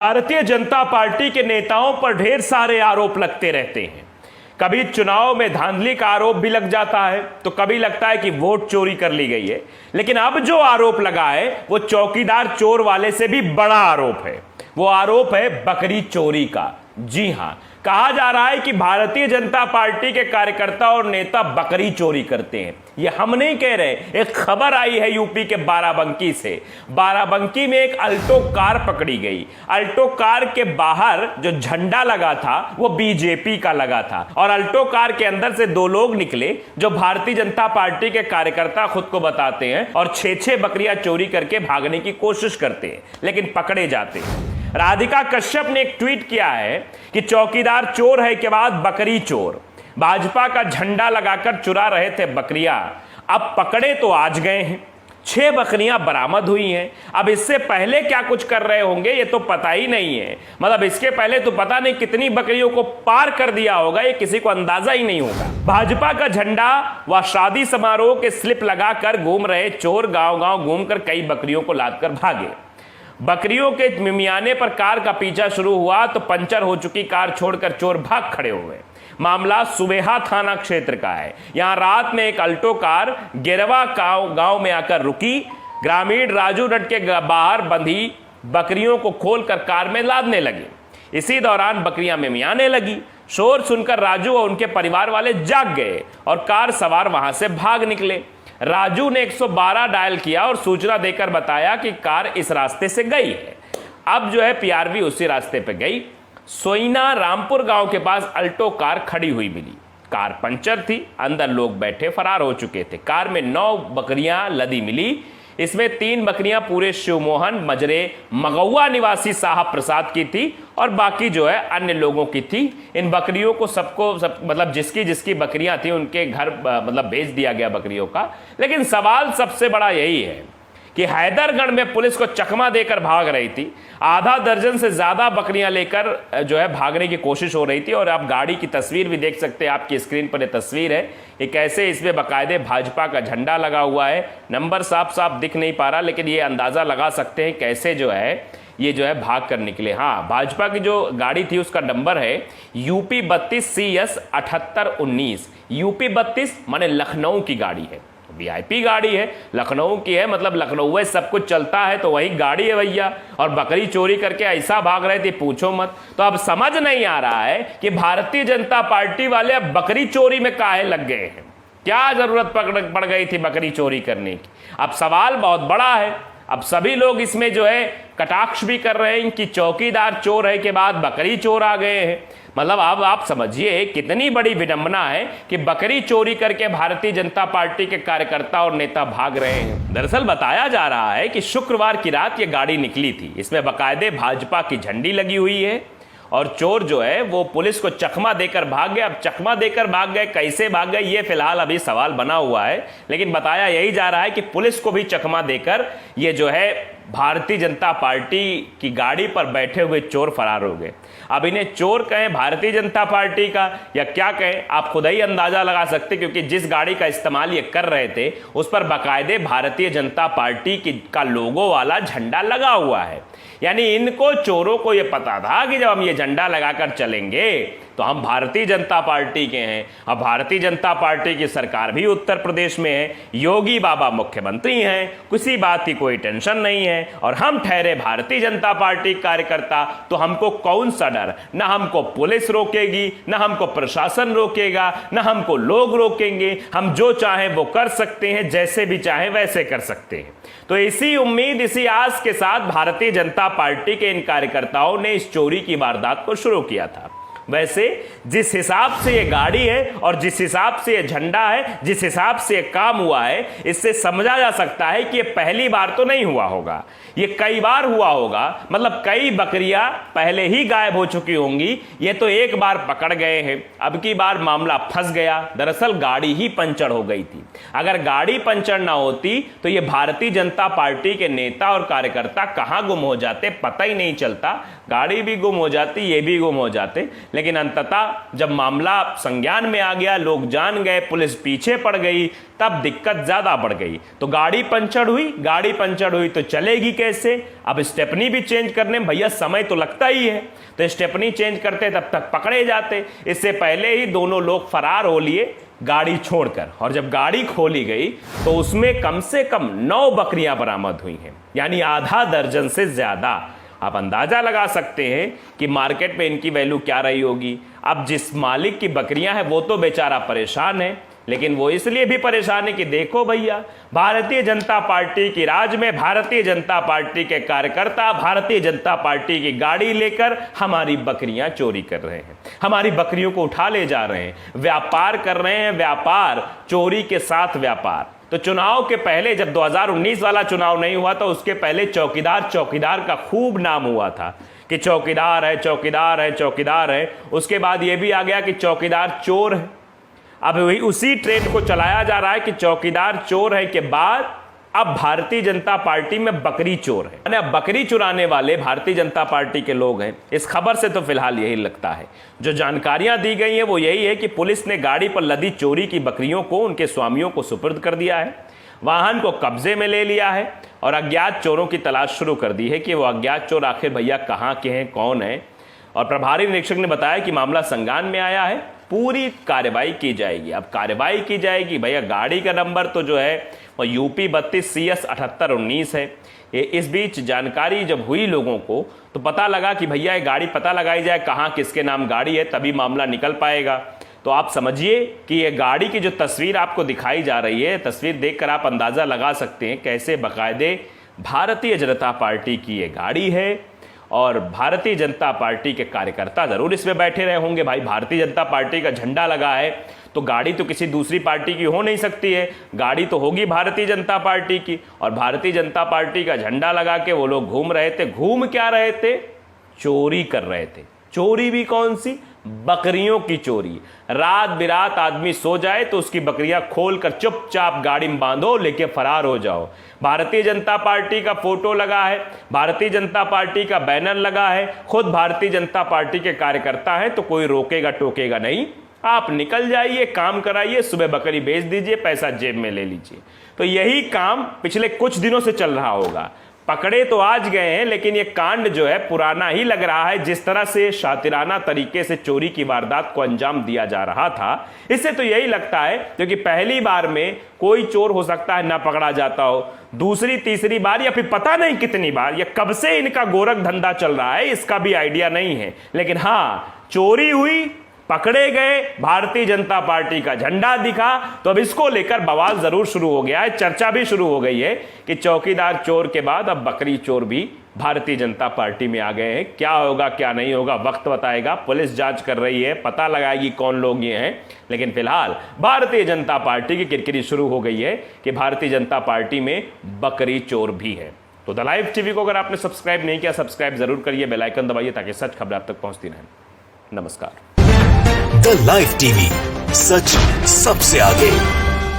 Bharatiya Janata party के नेताओं पर ढेर सारे आरोप लगते रहते हैं। कभी चुनाव में धांधली का आरोप भी लग जाता है, तो कभी लगता है कि वोट चोरी कर ली गई है। लेकिन अब जो आरोप लगा है वो चौकीदार चोर वाले से भी बड़ा आरोप है। वो आरोप है बकरी चोरी का। जी हां, कहा जा रहा है कि भारतीय जनता पार्टी के कार्यकर्ता और नेता बकरी चोरी करते हैं। ये हम नहीं कह रहे, एक खबर आई है यूपी के बाराबंकी से। बाराबंकी में एक अल्टो कार पकड़ी गई। अल्टो कार के बाहर जो झंडा लगा था वो बीजेपी का लगा था, और अल्टो कार के अंदर से दो लोग निकले जो भारतीय जनता पार्टी के कार्यकर्ता खुद को बताते हैं, और 6 बकरियां चोरी करके भागने की कोशिश करते हैं, लेकिन पकड़े जाते हैं। राधिका कश्यप ने एक ट्वीट किया है कि चौकीदार चोर है के बाद बकरी चोर। भाजपा का झंडा लगाकर चुरा रहे थे बकरियां, अब पकड़े तो आज गए हैं। 6 बकरियां बरामद हुई हैं। अब इससे पहले क्या कुछ कर रहे होंगे ये तो पता ही नहीं है। मतलब इसके पहले तो पता नहीं कितनी बकरियों को पार कर दिया होगा, ये किसी को अंदाजा ही नहीं होगा। भाजपा का झंडा व शादी समारोह के स्लिप लगाकर घूम रहे चोर गांव गांव घूमकर कई बकरियों को लादकर भागे। बकरियों के मिमियाने पर कार का पीछा शुरू हुआ तो पंचर हो चुकी कार छोड़कर चोर भाग खड़े हुए। मामला सुबेहा थाना क्षेत्र का है। यहां रात में एक अल्टो कार गिरवा गांव में आकर रुकी। ग्रामीण राजू रट के बाहर बंधी बकरियों को खोलकर कार में लादने लगे। इसी दौरान बकरियां मिमियाने लगी। शोर सुनकर राजू और उनके परिवार वाले जाग गए और कार सवार वहां से भाग निकले। राजू ने 112 डायल किया और सूचना देकर बताया कि कार इस रास्ते से गई है। अब जो है पीआरवी उसी रास्ते पे गई। सोइना रामपुर गांव के पास अल्टो कार खड़ी हुई मिली। कार पंचर थी, अंदर लोग बैठे फरार हो चुके थे। कार में 9 बकरियां लदी मिली। इसमें 3 बकरियां पूरे शिवमोहन मजरे मगौआ निवासी साहब प्रसाद की थी और बाकी जो है अन्य लोगों की थी। इन बकरियों को मतलब जिसकी बकरियां थी उनके घर मतलब भेज दिया गया बकरियों का। लेकिन सवाल सबसे बड़ा यही है कि हैदरगढ़ में पुलिस को चकमा देकर भाग रही थी। आधा दर्जन से ज्यादा बकरियां लेकर जो है भागने की कोशिश हो रही थी। और आप गाड़ी की तस्वीर भी देख सकते हैं, आपकी स्क्रीन पर ये तस्वीर है। ये कैसे इसमें बाकायदे भाजपा का झंडा लगा हुआ है। नंबर साफ साफ दिख नहीं पा रहा, लेकिन ये अंदाजा लगा सकते हैं कैसे जो है ये जो है भाग कर निकले। हाँ, भाजपा की जो गाड़ी थी उसका नंबर है यूपी 32 CS 7819। यूपी 32 माने लखनऊ की गाड़ी है, वीआईपी गाड़ी है, लखनऊ की है, मतलब लखनऊ में सब कुछ चलता है तो वही गाड़ी है भैया। और बकरी चोरी करके ऐसा भाग रहे थे पूछो मत। तो अब समझ नहीं आ रहा है कि भारतीय जनता पार्टी वाले अब बकरी चोरी में काहे लग गए हैं। क्या जरूरत पड़ गई थी बकरी चोरी करने की। अब सवाल बहुत बड़ा है। अब सभी लोग इसमें जो है कटाक्ष भी कर रहे हैं कि चौकीदार चोर है के बाद बकरी चोर आ गए हैं। मतलब अब आप समझिए कितनी बड़ी विडंबना है कि बकरी चोरी करके भारतीय जनता पार्टी के कार्यकर्ता और नेता भाग रहे हैं। दरअसल बताया जा रहा है कि शुक्रवार की रात ये गाड़ी निकली थी। इसमें बाकायदे भाजपा की झंडी लगी हुई है और चोर जो है वो पुलिस को चकमा देकर भाग गए। अब चकमा देकर भाग गए, कैसे भाग गए ये फिलहाल अभी सवाल बना हुआ है। लेकिन बताया यही जा रहा है कि पुलिस को भी चकमा देकर ये जो है भारतीय जनता पार्टी की गाड़ी पर बैठे हुए चोर फरार हो गए। अब इन्हें चोर कहें भारतीय जनता पार्टी का या क्या कहें, आप खुद ही अंदाजा लगा सकते, क्योंकि जिस गाड़ी का इस्तेमाल ये कर रहे थे उस पर बाकायदे भारतीय जनता पार्टी का लोगो वाला झंडा लगा हुआ है। यानी इनको चोरों को ये पता था कि जब हम ये झंडा लगाकर चलेंगे तो हम भारतीय जनता पार्टी के हैं। अब भारतीय जनता पार्टी की सरकार भी उत्तर प्रदेश में है, योगी बाबा मुख्यमंत्री हैं, किसी बात की कोई टेंशन नहीं है, और हम ठहरे भारतीय जनता पार्टी कार्यकर्ता, तो हमको कौन सा डर। ना हमको पुलिस रोकेगी, ना हमको प्रशासन रोकेगा, ना हमको लोग रोकेंगे। हम जो चाहें वो कर सकते हैं, जैसे भी चाहें वैसे कर सकते हैं। तो इसी उम्मीद, इसी आस के साथ भारतीय जनता पार्टी के इन कार्यकर्ताओं ने इस चोरी की वारदात को शुरू किया था। वैसे जिस हिसाब से ये गाड़ी है और जिस हिसाब से ये झंडा है, जिस हिसाब से ये काम हुआ है, इससे समझा जा सकता है कि ये पहली बार तो नहीं हुआ होगा, ये कई बार हुआ होगा। मतलब कई बकरियां पहले ही गायब हो चुकी होंगी, ये तो एक बार पकड़ गए हैं, अब की बार मामला फंस गया। दरअसल गाड़ी ही पंचर हो गई थी। अगर गाड़ी पंचर ना होती तो ये भारतीय जनता पार्टी के नेता और कार्यकर्ता कहां गुम हो जाते पता ही नहीं चलता। गाड़ी भी गुम हो जाती, ये भी गुम हो जाते। लेकिन अंततः जब मामला संज्ञान में आ गया, लोग जान गए, पुलिस पीछे पड़ गई, तब दिक्कत ज्यादा बढ़ गई। तो गाड़ी पंचर हुई तो चलेगी कैसे? अब स्टेपनी भी चेंज करने में भैया समय तो लगता ही है, तो स्टेपनी चेंज करते तब तक पकड़े जाते। इससे पहले ही दोनों लोग फरार हो लिए गाड़ी छोड़कर। और जब गाड़ी खोली गई तो उसमें कम से कम 9 बकरियां बरामद हुई हैं, यानी आधा दर्जन से ज्यादा। आप अंदाजा लगा सकते हैं कि मार्केट में इनकी वैल्यू क्या रही होगी। अब जिस मालिक की बकरियां हैं वो तो बेचारा परेशान है, लेकिन वो इसलिए भी परेशान है कि देखो भैया, भारतीय जनता पार्टी की राज में भारतीय जनता पार्टी के कार्यकर्ता भारतीय जनता पार्टी की गाड़ी लेकर हमारी बकरियां चोरी कर रहे हैं, हमारी बकरियों को उठा ले जा रहे हैं, व्यापार कर रहे हैं, व्यापार, चोरी के साथ व्यापार। तो चुनाव के पहले, जब 2019 वाला चुनाव नहीं हुआ, तो उसके पहले चौकीदार का खूब नाम हुआ था कि चौकीदार है। उसके बाद यह भी आ गया कि चौकीदार चोर है। अब वही उसी ट्रेंड को चलाया जा रहा है कि चौकीदार चोर है के बाद अब भारतीय जनता पार्टी में बकरी चोर है, यानी अब बकरी चुराने वाले भारतीय जनता पार्टी के लोग हैं। इस खबर से तो फिलहाल यही लगता है। जो जानकारियां दी गई हैं वो यही है कि पुलिस ने गाड़ी पर लदी चोरी की बकरियों को उनके स्वामियों को सुपुर्द कर दिया है, वाहन को कब्जे में ले लिया है और अज्ञात चोरों की तलाश शुरू कर दी है कि वो अज्ञात चोर आखिर भैया कहाँ के हैं, कौन है। और प्रभारी निरीक्षक ने बताया कि मामला संज्ञान में आया है, पूरी कार्रवाई की जाएगी। अब कार्रवाई की जाएगी भैया, गाड़ी का नंबर तो जो है वो यूपी 32 CS 7819 है। ये इस बीच जानकारी जब हुई लोगों को तो पता लगा कि भैया ये गाड़ी पता लगाई जाए कहाँ किसके नाम गाड़ी है, तभी मामला निकल पाएगा। तो आप समझिए कि ये गाड़ी की जो तस्वीर आपको दिखाई जा रही है, तस्वीर देखकर आप अंदाजा लगा सकते हैं कैसे बाकायदे भारतीय जनता पार्टी की ये गाड़ी है। और भारतीय जनता पार्टी के कार्यकर्ता जरूर इसमें बैठे रहे होंगे। भाई, भारतीय जनता पार्टी का झंडा लगा है तो गाड़ी तो किसी दूसरी पार्टी की हो नहीं सकती है, गाड़ी तो होगी भारतीय जनता पार्टी की। और भारतीय जनता पार्टी का झंडा लगा के वो लोग घूम रहे थे। घूम क्या रहे थे? चोरी कर रहे थे। चोरी भी कौन सी? बकरियों की चोरी। रात बिरात आदमी सो जाए तो उसकी बकरियां खोलकर चुपचाप गाड़ी में बांधो, लेके फरार हो जाओ। भारतीय जनता पार्टी का फोटो लगा है, भारतीय जनता पार्टी का बैनर लगा है, खुद भारतीय जनता पार्टी के कार्यकर्ता हैं, तो कोई रोकेगा टोकेगा नहीं। आप निकल जाइए, काम कराइए, सुबह बकरी बेच दीजिए, पैसा जेब में ले लीजिए। तो यही काम पिछले कुछ दिनों से चल रहा होगा। पकड़े तो आज गए हैं, लेकिन ये कांड जो है पुराना ही लग रहा है। जिस तरह से शातिराना तरीके से चोरी की वारदात को अंजाम दिया जा रहा था, इससे तो यही लगता है क्योंकि पहली बार में कोई चोर हो सकता है ना पकड़ा जाता हो, दूसरी तीसरी बार या फिर पता नहीं कितनी बार, या कब से इनका गोरख धंधा चल रहा है इसका भी आइडिया नहीं है। लेकिन हाँ, चोरी हुई, पकड़े गए, भारतीय जनता पार्टी का झंडा दिखा, तो अब इसको लेकर बवाल जरूर शुरू हो गया है। चर्चा भी शुरू हो गई है कि चौकीदार चोर के बाद अब बकरी चोर भी भारतीय जनता पार्टी में आ गए हैं। क्या होगा क्या नहीं होगा वक्त बताएगा। पुलिस जांच कर रही है, पता लगाएगी कौन लोग ये हैं। लेकिन फिलहाल भारतीय जनता पार्टी की किरकिरी शुरू हो गई है कि भारतीय जनता पार्टी में बकरी चोर भी है। तो द लाइव टीवी को अगर आपने सब्सक्राइब नहीं किया, सब्सक्राइब जरूर करिए, बेल आइकन दबाइए ताकि सच खबर आप तक पहुंचती रहे। नमस्कार। द लाइव टीवी, सच सबसे आगे।